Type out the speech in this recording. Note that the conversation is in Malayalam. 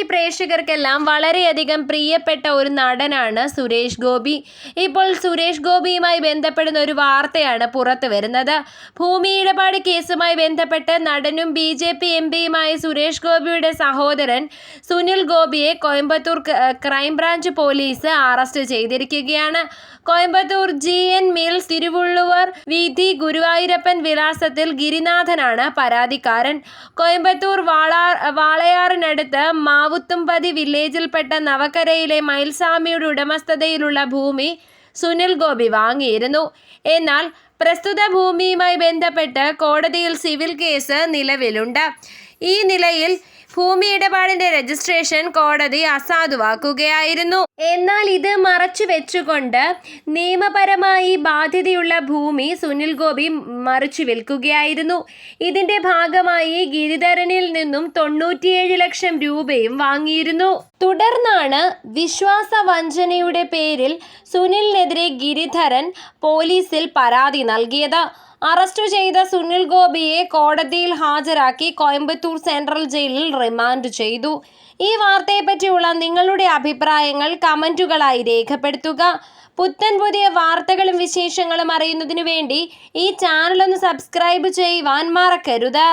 മലയാളി പ്രേക്ഷകർക്കെല്ലാം വളരെയധികം പ്രിയപ്പെട്ട ഒരു നടനാണ് സുരേഷ് ഗോപി. ഇപ്പോൾ സുരേഷ് ഗോപിയുമായി ബന്ധപ്പെടുന്ന ഒരു വാർത്തയാണ് പുറത്തു വരുന്നത്. ഭൂമി ഇടപാട് കേസുമായി ബന്ധപ്പെട്ട് നടനും BJP MPയുമായ സുരേഷ് ഗോപിയുടെ സഹോദരൻ സുനിൽ ഗോപിയെ കോയമ്പത്തൂർ ക്രൈംബ്രാഞ്ച് പോലീസ് അറസ്റ്റ് ചെയ്തിരിക്കുകയാണ്. കോയമ്പത്തൂർ GN മിൽസ് തിരുവള്ളുവർ വീഥി ഗുരുവായൂരപ്പൻ വിലാസത്തിൽ ഗിരിനാഥനാണ് പരാതിക്കാരൻ. കോയമ്പത്തൂർ വാളയാറിനടുത്ത് മാവുത്തുംപതി വില്ലേജിൽപ്പെട്ട നവക്കരയിലെ മയിൽസ്വാമിയുടെ ഉടമസ്ഥതയിലുള്ള ഭൂമി സുനിൽ ഗോപി വാങ്ങിയിരുന്നു. എന്നാൽ പ്രസ്തുത ഭൂമിയുമായി ബന്ധപ്പെട്ട് കോടതിയിൽ സിവിൽ കേസ് നിലവിലുണ്ട്. ഈ നിലയിൽ ഭൂമി ഇടപാടിന്റെ രജിസ്ട്രേഷൻ കോടതി അസാധുവാക്കുകയായിരുന്നു. എന്നാൽ ഇത് മറച്ചു വെച്ചുകൊണ്ട് നിയമപരമായി ബാധ്യതയുള്ള ഭൂമി സുനിൽ ഗോപി മറിച്ചു വിൽക്കുകയായിരുന്നു. ഇതിന്റെ ഭാഗമായി ഗിരിധരനിൽ നിന്നും 97 ലക്ഷം രൂപയും വാങ്ങിയിരുന്നു. തുടർന്നാണ് വിശ്വാസവഞ്ചനയുടെ പേരിൽ സുനിലിനെതിരെ ഗിരിധരൻ പോലീസിൽ പരാതി നൽകിയത്. അറസ്റ്റ് ചെയ്ത സുനിൽ ഗോപിയെ കോടതിയിൽ ഹാജരാക്കി കോയമ്പത്തൂർ സെൻട്രൽ ജയിലിൽ റിമാൻഡ് ചെയ്തു. ഈ വാർത്തയെപ്പറ്റിയുള്ള നിങ്ങളുടെ അഭിപ്രായങ്ങൾ കമന്റുകളായി രേഖപ്പെടുത്തുക. പുത്തൻ പുതിയ വാർത്തകളും വിശേഷങ്ങളും അറിയുന്നതിനു വേണ്ടി ഈ ചാനൽ ഒന്ന് സബ്സ്ക്രൈബ് ചെയ്യുവാൻ മറക്കരുത്.